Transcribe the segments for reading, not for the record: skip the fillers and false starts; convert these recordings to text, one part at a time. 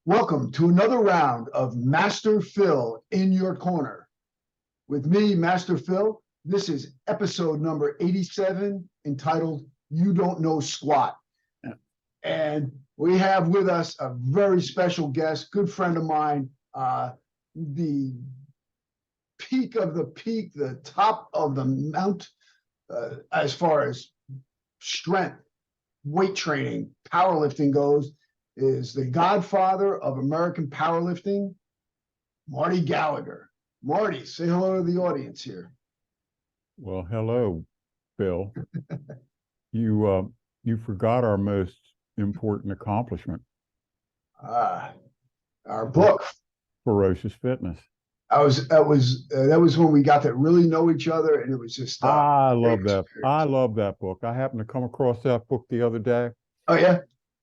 Welcome to another round of Master Phil in your corner. With me, Master Phil, this is episode number 87 entitled You Don't Know Squat. And we have with us a very special guest, good friend of mine, the peak of the peak, the top of the mount, as far as strength, weight training, powerlifting goes, is the Godfather of American Powerlifting, Marty Gallagher. Marty, say hello to the audience here. Well, hello, Bill. You forgot our most important accomplishment. Our book, Ferocious Fitness. that was when we got to really know each other, and it was just I love that. I love that book. I happened to come across that book the other day. Oh yeah.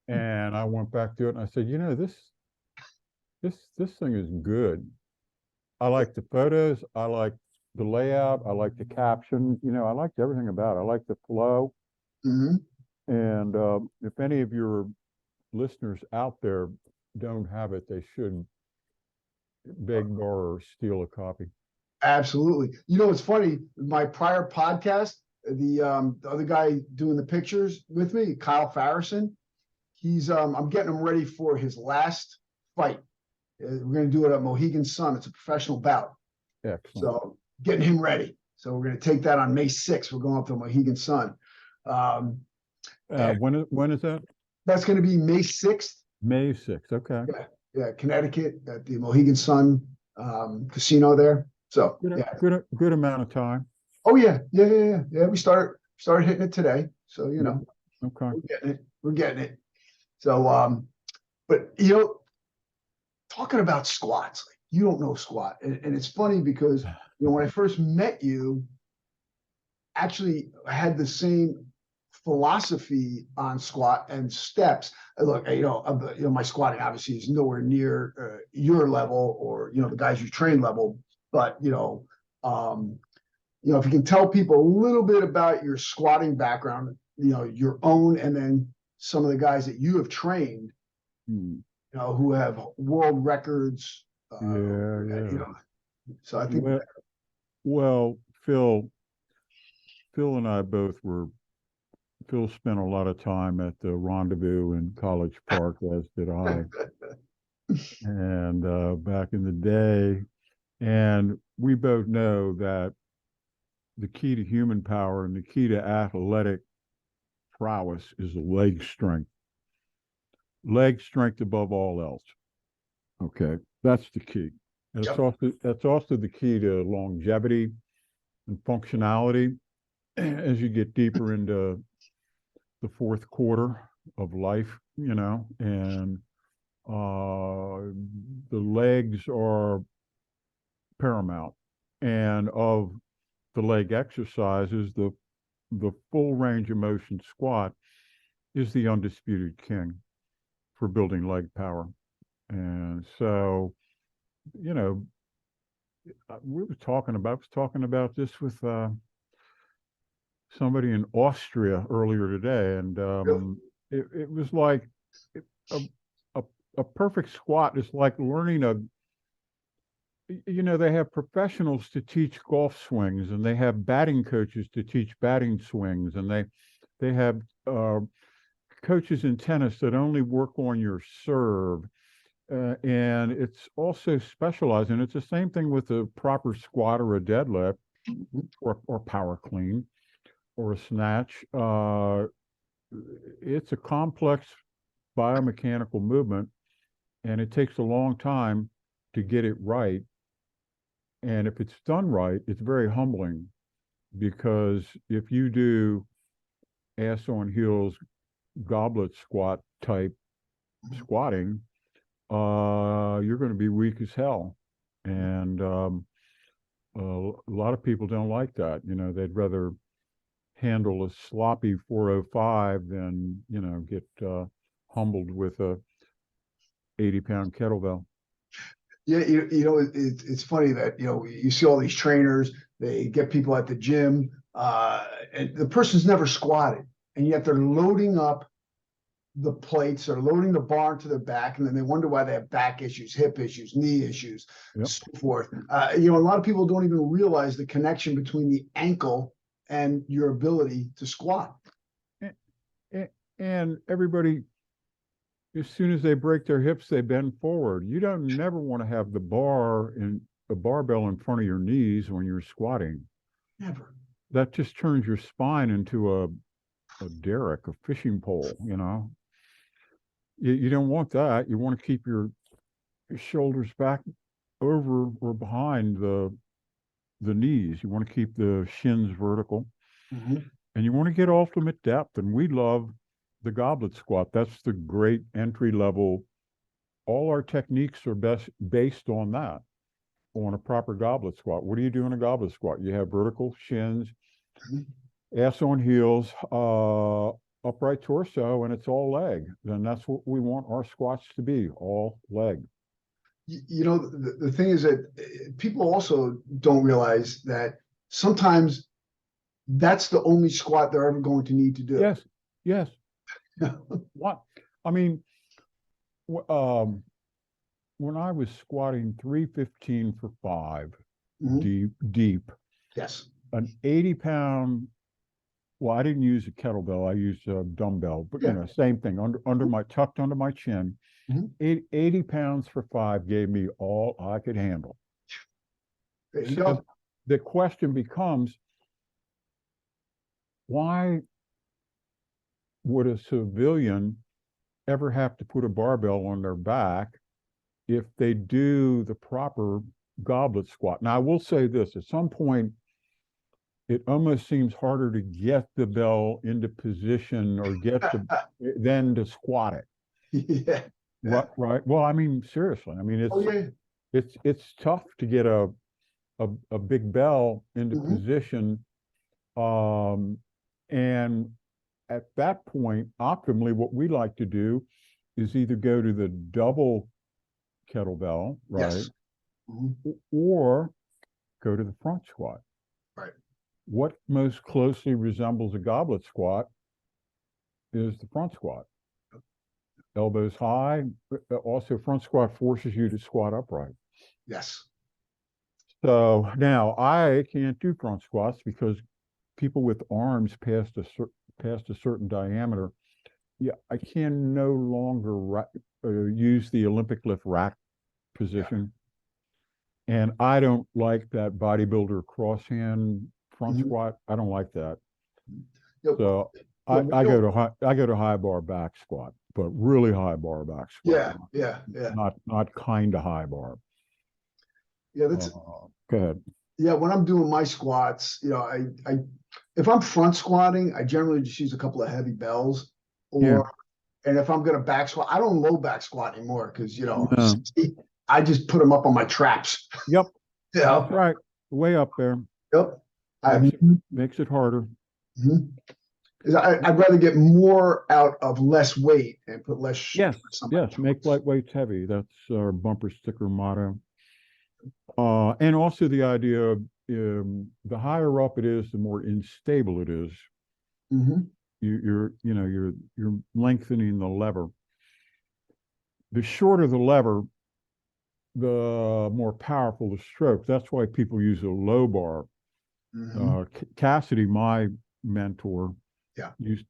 And I went back to it and I said, this thing is good. I like the photos. I like the layout. I like the caption. I liked everything about it. I like the flow. Mm-hmm. And if any of your listeners out there don't have it, they should beg, borrow, or steal a copy. Absolutely. It's funny. My prior podcast, the other guy doing the pictures with me, Kyle Farrison, I'm getting him ready for his last fight. We're going to do it at Mohegan Sun. It's a professional bout. Excellent. So getting him ready. So we're going to take that on May 6th. We're going up to Mohegan Sun. When is that? That's going to be May 6th. May 6th. Okay. Yeah, Connecticut at the Mohegan Sun casino there. So good amount of time. Oh yeah. We started hitting it today. So Okay. We're getting it. So but talking about squats, like, you don't know squat, and it's funny because when I first met you, actually I had the same philosophy on squat and steps. Look, my squatting obviously is nowhere near your level or the guys you train level, but if you can tell people a little bit about your squatting background, your own, and then some of the guys that you have trained, who have world records. So I think. Well, Phil and I both Phil spent a lot of time at the Rendezvous in College Park, as did I, and back in the day. And we both know that the key to human power and the key to athletic prowess is leg strength. Leg strength above all else. Okay, that's the key. And that's also the key to longevity and functionality as you get deeper into the fourth quarter of life, and the legs are paramount. And of the leg exercises, the full range of motion squat is the undisputed king for building leg power. And so, I was talking about this with somebody in Austria earlier today, and it was like a perfect squat is like learning they have professionals to teach golf swings, and they have batting coaches to teach batting swings, and they have coaches in tennis that only work on your serve, and it's also specialized. And it's the same thing with a proper squat or a deadlift or power clean or a snatch. It's a complex biomechanical movement, and it takes a long time to get it right. And if it's done right, it's very humbling, because if you do ass on heels goblet squat type squatting, you're going to be weak as hell. And a lot of people don't like that. They'd rather handle a sloppy 405 than get humbled with a 80-pound kettlebell. Yeah, it's funny that you see all these trainers, they get people at the gym, and the person's never squatted, and yet they're loading up the plates, they're loading the bar into their back, and then they wonder why they have back issues, hip issues, knee issues, Yep. so forth. A lot of people don't even realize the connection between the ankle and your ability to squat. And everybody, as soon as they break their hips, they bend forward. You don't never want to have the barbell in front of your knees when you're squatting. Never. That just turns your spine into a derrick, a fishing pole, You don't want that. You want to keep your shoulders back over or behind the knees. You want to keep the shins vertical. Mm-hmm. And you want to get ultimate depth. And we love the goblet squat. That's the great entry level. All our techniques are based on that, on a proper goblet squat. What do you do in a goblet squat? You have vertical shins, ass on heels, upright torso, and it's all leg. Then that's what we want our squats to be, all leg. The thing is that people also don't realize that sometimes that's the only squat they're ever going to need to do. Yes. What? I mean, when I was squatting 315 for 5, deep. Yes. An 80-pound. Well, I didn't use a kettlebell. I used a dumbbell, but same thing. Tucked under my chin. 80 pounds for 5 gave me all I could handle. So the question becomes, why would a civilian ever have to put a barbell on their back if they do the proper goblet squat? Now, I will say this, at some point, it almost seems harder to get the bell into position or than to squat it. Yeah. Right. Well, I mean, seriously, I mean, it's tough to get a big bell into position. And at that point, optimally, what we like to do is either go to the double kettlebell, right? Yes. Or go to the front squat. Right. What most closely resembles a goblet squat is the front squat. Elbows high. Also, front squat forces you to squat upright. Yes. So now I can't do front squats because people with arms past a certain diameter, I can no longer use the Olympic lift rack position. And I don't like that bodybuilder crosshand front squat. I don't like that. So I go to high bar back squat, but really high bar back squat. Yeah. Not kind of high bar. Yeah, that's go ahead. Yeah, when I'm doing my squats, if I'm front squatting, I generally just use a couple of heavy bells, and if I'm gonna back squat, I don't low back squat anymore because I just put them up on my traps. Yep. That's right. Way up there. Yep. Makes it harder. I'd rather get more out of less weight and put less. Yes. Make light weights heavy. That's our bumper sticker motto. And also the idea of the higher up it is, the more unstable it is. You're lengthening the lever. The shorter the lever, the more powerful the stroke. That's why people use a low bar. Cassidy, my mentor,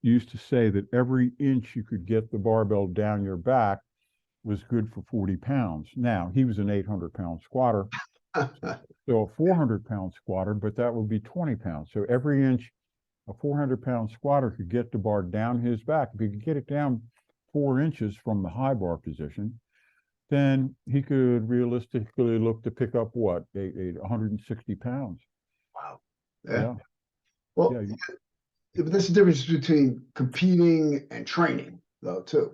used to say that every inch you could get the barbell down your back was good for 40 pounds. Now, he was an 800-pound squatter, so a 400-pound squatter, but that would be 20 pounds. So every inch a 400-pound squatter could get the bar down his back, if he could get it down 4 inches from the high bar position, then he could realistically look to pick up what, 160 pounds. Wow. Yeah. Well, but there's a difference between competing and training, though, too.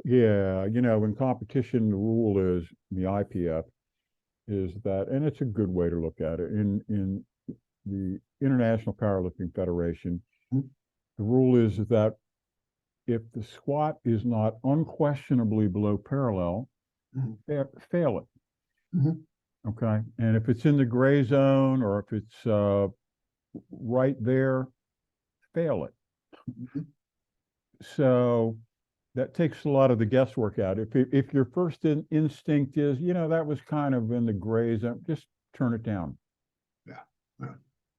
Yeah, in competition, the rule is, the IPF is that, and it's a good way to look at it, in the International Powerlifting Federation, the rule is that if the squat is not unquestionably below parallel, fail it. Okay. And if it's in the gray zone, or if it's right there, fail it. So that takes a lot of the guesswork out. If your first instinct is, that was kind of in the gray zone, just turn it down. Yeah. Yeah.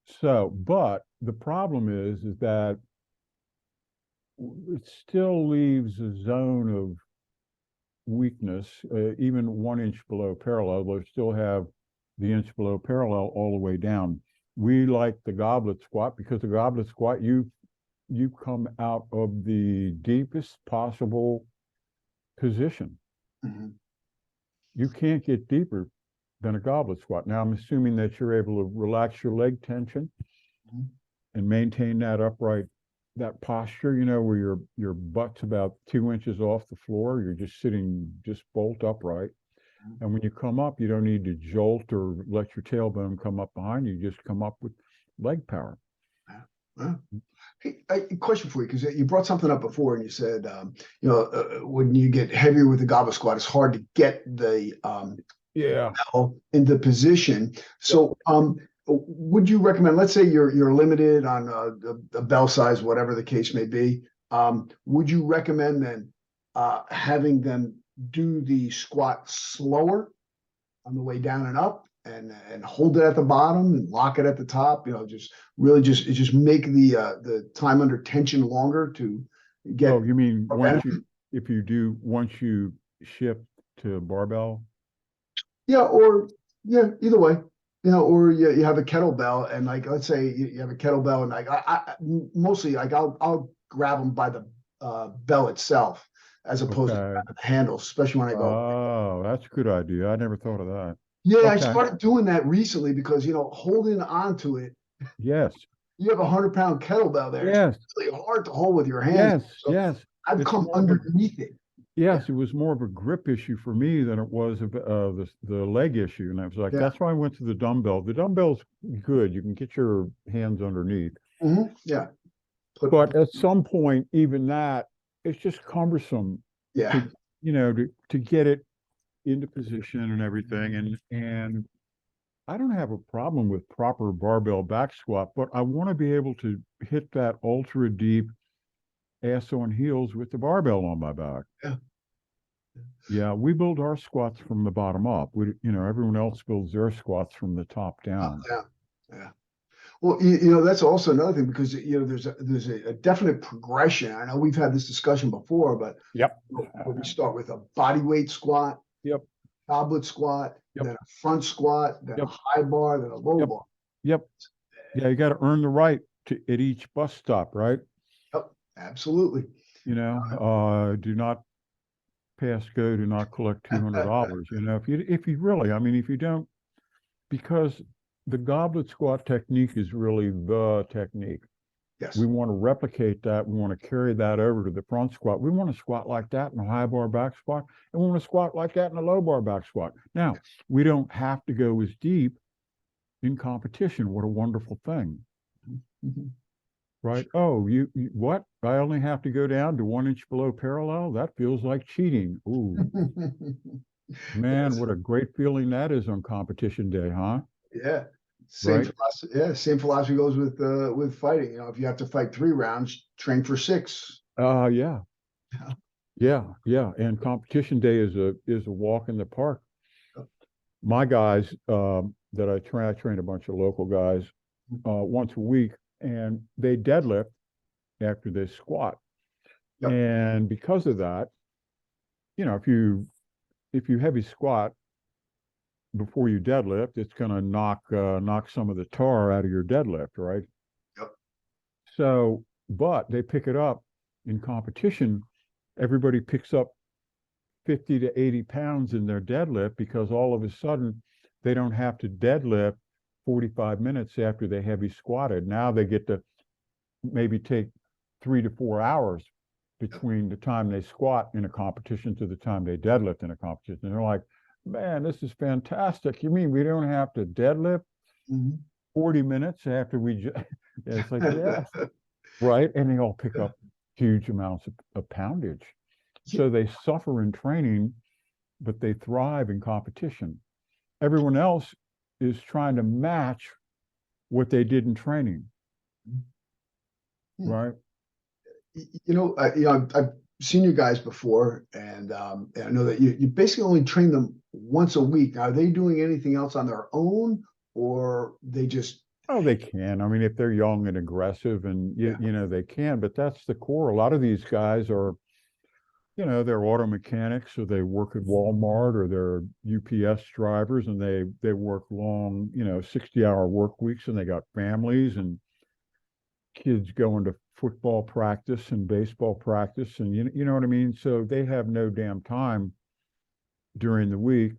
So, but the problem is that it still leaves a zone of weakness, even 1 inch below parallel. We'll still have the inch below parallel all the way down. We like the goblet squat because the goblet squat, you come out of the deepest possible position. Mm-hmm. You can't get deeper than a goblet squat. Now, I'm assuming that you're able to relax your leg tension and maintain that upright, that posture, where your butt's about 2 inches off the floor. You're just sitting just bolt upright. And when you come up, you don't need to jolt or let your tailbone come up behind you. You just come up with leg power. Hey, a question for you, because you brought something up before, and you said, when you get heavier with the goblet squat, it's hard to get the bell into position. So, would you recommend? Let's say you're limited on the bell size, whatever the case may be. Would you recommend then having them do the squat slower on the way down and up, and hold it at the bottom and lock it at the top? Just make the time under tension longer to get. Oh, you mean once you shift to barbell? Yeah, either way. Or you have a kettlebell, and like, let's say you have a kettlebell, and like I mostly, like, I'll grab them by the bell itself as opposed to the handle, especially when I go. Oh, that's a good idea. I never thought of that. Yeah, I started doing that recently because, holding on to it. Yes. You have a 100-pound kettlebell there. Yes. It's really hard to hold with your hands. Yes. I've come underneath it. Yes, it was more of a grip issue for me than it was the leg issue. And I was like, that's why I went to the dumbbell. The dumbbell's good. You can get your hands underneath. Mm-hmm. Yeah. But at some point, even that, it's just cumbersome. Yeah. To get it into position and everything. And I don't have a problem with proper barbell back squat, but I want to be able to hit that ultra deep ass on heels with the barbell on my back. Yeah, we build our squats from the bottom up. Everyone else builds their squats from the top down. Yeah. Well, that's also another thing, because there's a definite progression. I know we've had this discussion before, but when we start with a body weight squat, goblet squat, then a front squat, then a high bar, then a low bar. Yeah, you got to earn the right at each bus stop, right? Yep, absolutely. Do not pass go, do not collect $200. If you really, if you don't, because the goblet squat technique is really the technique. Yes. We want to replicate that. We want to carry that over to the front squat. We want to squat like that in a high bar back squat, and we want to squat like that in a low bar back squat. Now, we don't have to go as deep in competition. What a wonderful thing. Mm-hmm. Right? Oh, you what? I only have to go down to 1 inch below parallel? That feels like cheating. Ooh. Man, what a great feeling that is on competition day, huh? Yeah. Same philosophy goes with fighting. If you have to fight 3 rounds, train for 6. Yeah. And competition day is a walk in the park. My guys that I train a bunch of local guys once a week, and they deadlift after they squat. And because of that, if you heavy squat before you deadlift, it's going to knock some of the tar out of your deadlift, right? Yep. So, but they pick it up in competition. Everybody picks up 50 to 80 pounds in their deadlift, because all of a sudden they don't have to deadlift 45 minutes after they heavy squatted. Now they get to maybe take 3 to 4 hours between the time they squat in a competition to the time they deadlift in a competition. And they're like, man, this is fantastic. You mean we don't have to deadlift 40 minutes after we it's like, yes, right? And they all pick up huge amounts of poundage. So they suffer in training, but they thrive in competition. Everyone else is trying to match what they did in training, right? I've seen you guys before, and I know that you basically only train them once a week. Are they doing anything else on their own, or they just, Oh, they can. I mean, if they're young and aggressive and yeah, they can, but that's the core. A lot of these guys are, they're auto mechanics or they work at Walmart or they're UPS drivers and they work long, 60-hour work weeks and they got families and kids going to football practice and baseball practice and you know what I mean? So they have no damn time during the week.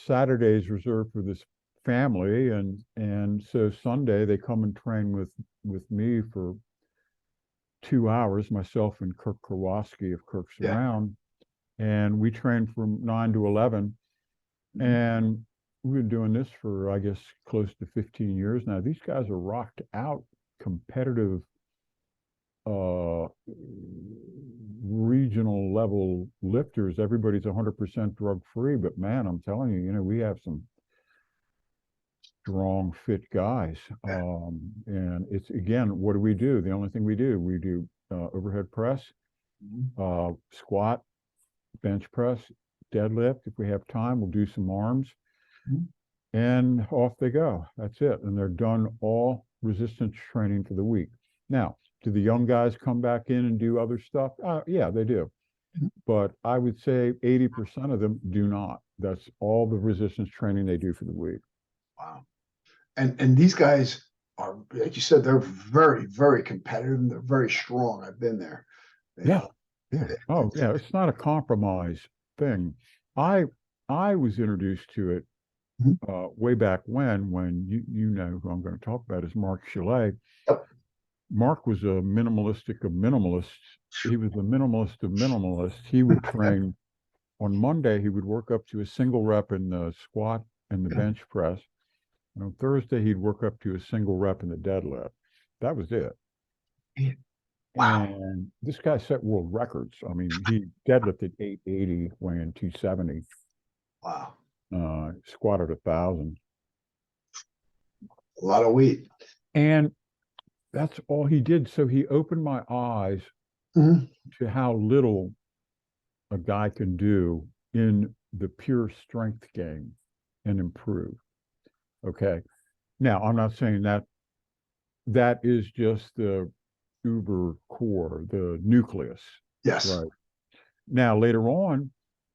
Saturday's reserved for this family and so Sunday they come and train with me for 2 hours, myself and Kirk Kowalski if Kirk's yeah. around, and we train from 9 to 11. Mhm. And we've been doing this for I guess close to 15 years now. These guys are rocked out competitive uh regional level lifters. Everybody's 100% drug free, but man, I'm telling you, we have some strong, fit guys. Yeah. And it's again, what do we do? The only thing we do overhead press, Mhm. squat, bench press, deadlift. If we have time, we'll do some arms, Mhm. and off they go. That's it. And they're done all resistance training for the week. Now, do the young guys come back in and do other stuff? Yeah, they do. Mhm. But I would say 80% of them do not. That's all the resistance training they do for the week. Wow. And these guys are, like you said, they're very, very competitive and they're very strong. I've been there. You Yeah. know, Yeah. Oh, it's, yeah. It's not a compromise thing. I I was introduced to it Mhm. way back when you know who I'm going to talk about is Mark Chalet. Yep. Mark was a minimalistic of minimalists. He was a minimalist of minimalists. He would train on Monday. He would work up to a single rep in the squat and the Yeah. bench press. And on Thursday, he'd work up to a single rep in the deadlift. That was it. Yeah. Wow. And this guy set world records. I mean, he deadlifted 880, weighing 270, Wow. squatted 1,000. A lot of weight. And that's all he did. So he opened my eyes Mhm. to how little a guy can do in the pure strength game and improve. Okay. Now, I'm not saying that is just the uber core, the nucleus, Yes. right? Now, later on,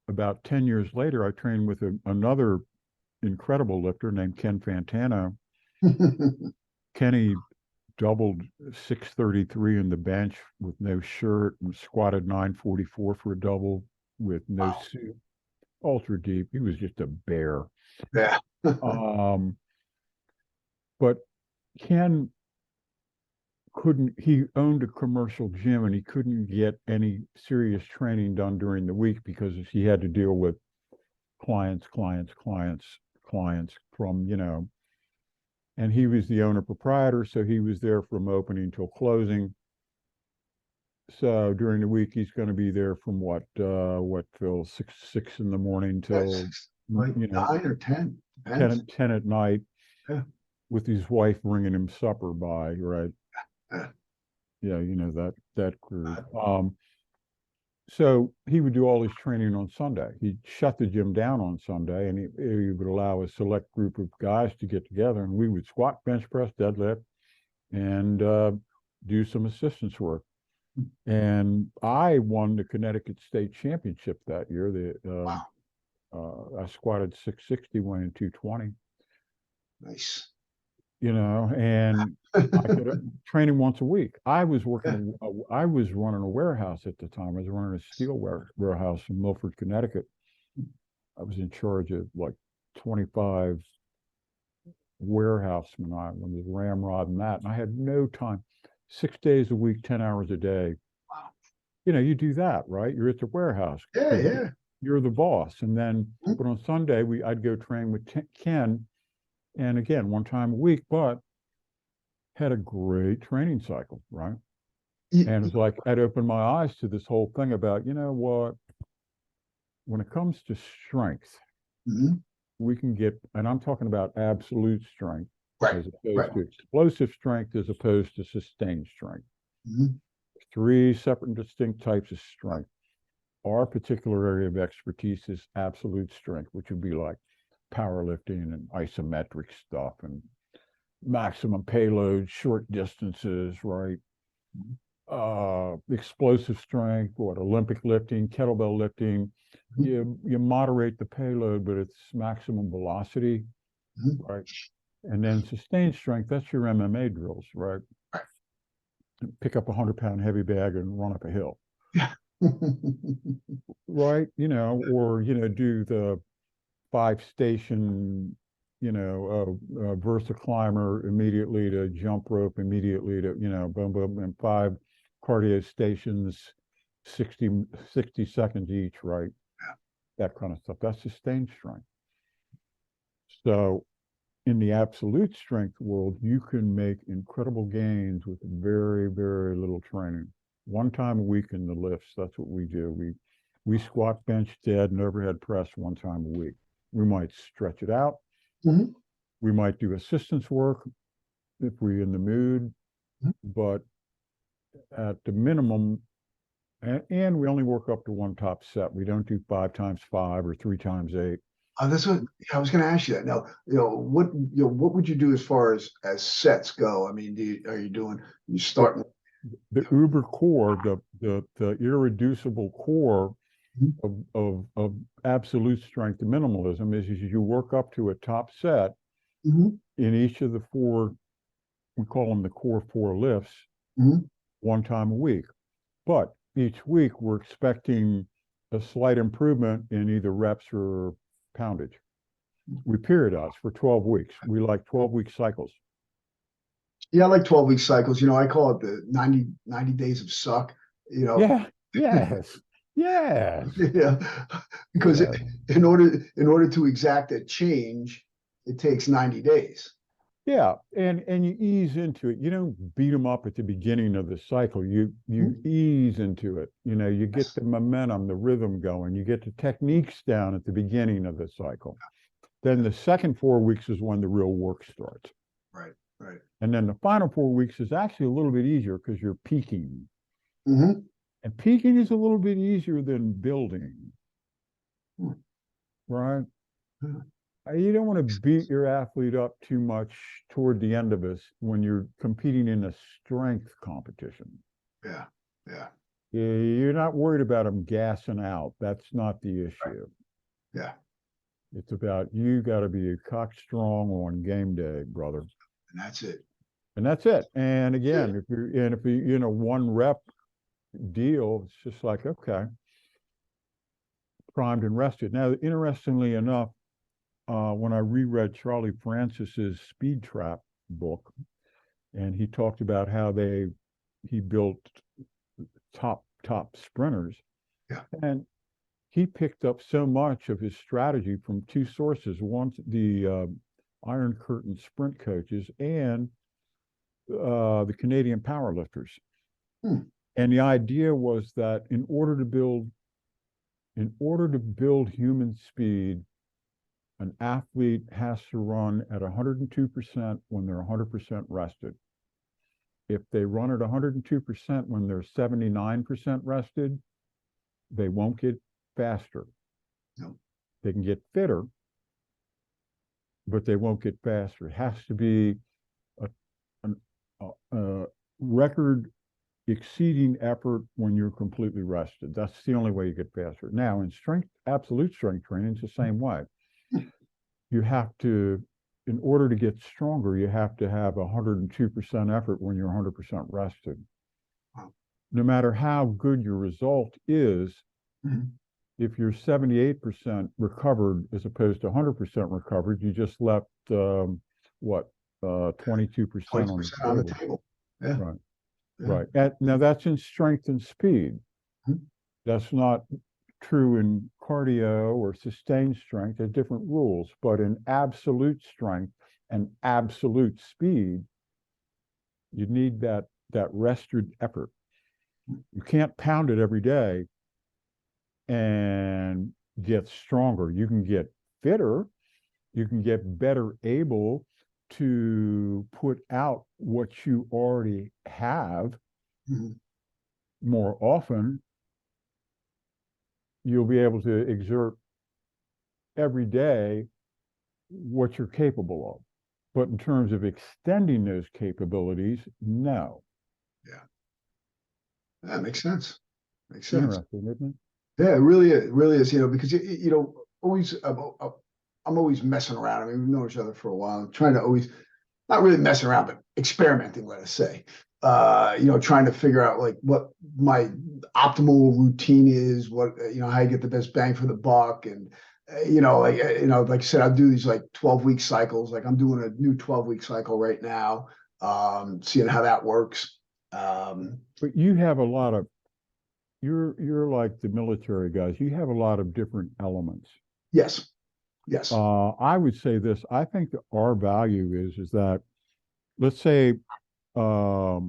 about 10 years later, I trained with another incredible lifter named Ken Fantano. Kenny doubled 633 in the bench with no shirt and squatted 944 for a double with no Wow. suit, ultra deep. He was just a bear. Yeah. Um, but Ken he owned a commercial gym and he couldn't get any serious training done during the week because he had to deal with clients from, and he was the owner proprietor. So he was there from opening till closing. So during the week, he's going to be there from Phil, six in the morning till, That's like you know, 9 or 10. 10, Depends. 10 at night Yeah. with his wife bringing him supper by, right? Yeah. Yeah, that crew. So he would do all his training on Sunday. He'd shut the gym down on Sunday, and he would allow a select group of guys to get together, and we would squat, bench press, deadlift, and do some assistance work. And I won the Connecticut State Championship that year. Wow. I squatted 660, weighing 220. Nice. And I could training once a week. I was Yeah. I was running a warehouse at the time. I was running a steel warehouse in Milford, Connecticut. I was in charge of like 25 warehousemen. I was ramrod and that, and I had no time. 6 days a week, 10 hours a day. Wow. You do that, right? You're at the warehouse Yeah. because Yeah. you're the boss. And then, Mhm. but on Sunday, I'd go train with Ken, and again, one time a week, but had a great training cycle, right? You- And you- it's like I'd opened my eyes to this whole thing about, you know what, when it comes to strength, Mhm. we can get, and I'm talking about absolute strength Right. as opposed Right. to explosive strength as opposed to sustained strength. Mhm. three separate and distinct types of strength. Our particular area of expertise is absolute strength, which would be like powerlifting and isometric stuff and maximum payload, short distances, right? Explosive strength, what Olympic lifting, kettlebell lifting. You moderate the payload, but it's maximum velocity, right? And then sustained strength, that's your MMA drills, right? Pick up a 100-pound heavy bag and run up a hill. Yeah. Right, or do the 5-station versa climber immediately to jump rope immediately to boom boom, and 5 cardio stations 60 seconds each, right? Yeah. That kind of stuff. That's sustained strength. So in the absolute strength world, you can make incredible gains with very, very little training. 1 time a week in the lifts, that's what we do. We squat, bench, dead, and overhead press 1 time a week. We might stretch it out. We might do assistance work if we're in the mood, but at the minimum, and we only work up to 1 top set. We don't do 5 times 5 or 3 times 8. That's what I was going to ask you that. Now, what would you do as far as sets go? I mean, you start the uber core, the irreducible core of absolute strength and minimalism is you work up to a top set in each of the 4, we call them the core 4 lifts, 1 time a week. But each week we're expecting a slight improvement in either reps or poundage. We periodize for 12 weeks. We like 12-week cycles. Yeah, I like 12-week cycles. I call it the 90 days of suck. Yeah. Yes. Yes. Yeah. Because in order to exact a change, it takes 90 days. Yeah, and you ease into it. You don't beat them up at the beginning of the cycle. You ease into it. You get the momentum, the rhythm going. You get the techniques down at the beginning of the cycle. Then the second 4 weeks is when the real work starts. Right. And then the final 4 weeks is actually a little bit easier because you're peaking. And peaking is a little bit easier than building. Right? You don't want to beat your athlete up too much toward the end of this when you're competing in a strength competition. Yeah. You're not worried about them gassing out. That's not the issue. Yeah. It's about you got to be cock strong on game day, brother. And that's it. And again, if you're in a 1 rep deal, it's just like, okay, primed and rested. Now, interestingly enough, when I reread Charlie Francis's Speed Trap book, and he talked about how he built top sprinters, and he picked up so much of his strategy from 2 sources. One, the Iron Curtain sprint coaches and the Canadian powerlifters. And the idea was that in order to build human speed, an athlete has to run at 102% when they're 100% rested. If they run at 102% when they're 79% rested, they won't get faster. No. They can get fitter, but they won't get faster. It has to be a record exceeding effort when you're completely rested. That's the only way you get faster. Now, in absolute strength training, it's the same way. You have to, in order to get stronger, you have to have 102% effort when you're 100% rested. No matter how good your result is, if you're 78% recovered as opposed to 100% recovered, you just left 22% on the table. Yeah. Right. Now that's in strength and speed. That's not true in cardio or sustained strength. There's different rules, but in absolute strength and absolute speed, you need that rested effort. You can't pound it every day and get stronger. You can get fitter. You can get better able to put out what you already have. more often, you'll be able to exert every day what you're capable of. But in terms of extending those capabilities, no. Yeah. That makes sense. Makes sense. Interesting, isn't it? Yeah, it really is. It really is. Because always I'm always messing around. I mean, we've known each other for a while. I'm trying to always not really messing around, but experimenting. Let us say, trying to figure out like what my optimal routine is. What how you get the best bang for the buck, and like I said, I do these like 12-week cycles. Like I'm doing a new 12-week cycle right now. Seeing how that works. But you have a lot of you're like the military guys. You have a lot of different elements. Yes. Yes. I would say this. I think that our value is that let's say a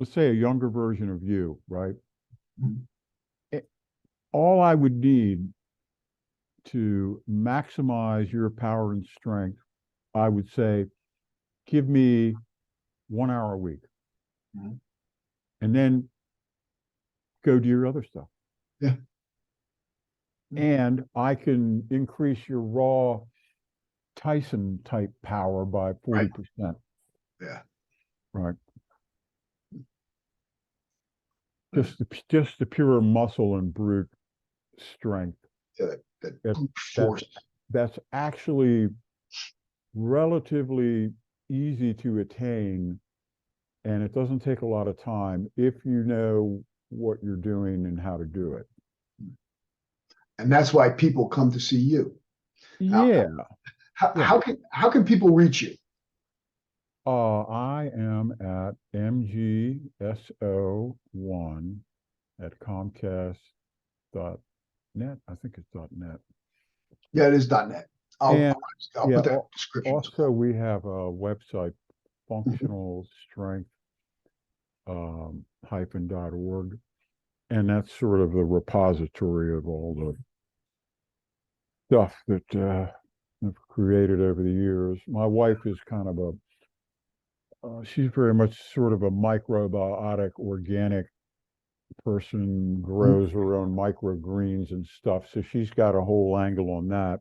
younger version of you, right? All I would need to maximize your power and strength, I would say, give me 1 hour a week, and then go do your other stuff. Yeah. And I can increase your raw Tyson type power by 40%. Yeah. Right. Just the pure muscle and brute strength. Yeah, that force. That's actually relatively easy to attain, and it doesn't take a lot of time if you know what you're doing and how to do it. And that's why people come to see you. Yeah. How can people reach you? I am at mgso1 at Comcast.net. I think it's .net. Yeah, it is .net. I'll put that in the description. Also, we have a website, functional strength -.org, and that's sort of the repository of all the stuff that I've created over the years. My wife is kind of she's very much sort of a microbiotic, organic person, grows her own microgreens and stuff. So she's got a whole angle on that.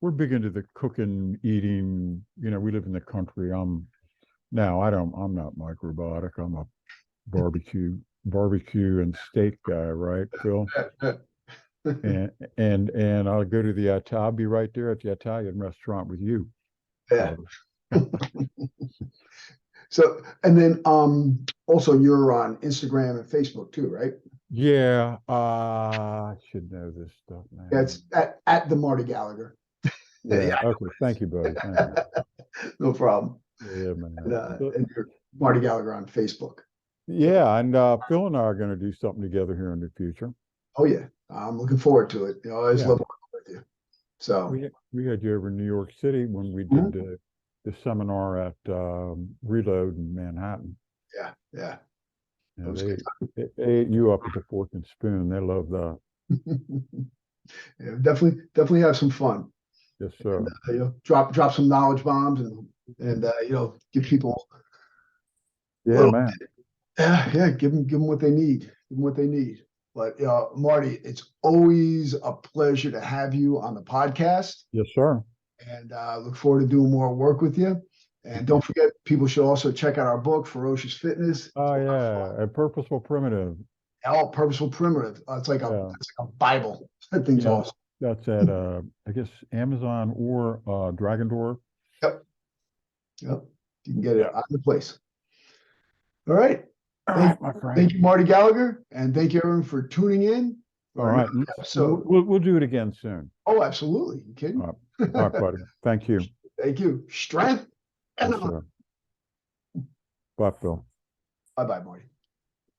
We're big into the cooking, eating. We live in the country. I'm not microbiotic. I'm a barbecue and steak guy, right, Phil? and I'll go to the I'll be right there at the Italian restaurant with you. Yeah. So, and then also you're on Instagram and Facebook too, right? Yeah, I should know this stuff, man. Yeah, it's at the Marty Gallagher. Yeah. Okay. Thank you, buddy. Thank you. No problem. Yeah, man. And you're Marty Gallagher on Facebook. Yeah, and Phil and I are going to do something together here in the future. Oh yeah, I'm looking forward to it. I always love working with you. So we had you over in New York City when we did the seminar at Reload in Manhattan. Yeah. They ate you up with a fork and spoon. They love that. Yeah, definitely have some fun. Yes, sir. And, drop some knowledge bombs and give people. Yeah, man. Yeah, give them what they need. Give them what they need. But Marty, it's always a pleasure to have you on the podcast. Yes, sir. And look forward to doing more work with you. And don't forget, people should also check out our book, Ferocious Fitness. Oh yeah, A Purposeful Primitive. Oh, Purposeful Primitive. It's like a Bible. That thing's awesome. That's at I guess Amazon or Dragon Door. Yep. You can get it out of the place. All right. Thank you, Marty Gallagher, and thank you everyone for tuning in. All right. So we'll do it again soon. Oh, absolutely. You kidding? All right, buddy. Thank you. Thank you. Strength. Yes, sir. Bye, Phil. Bye-bye, Marty.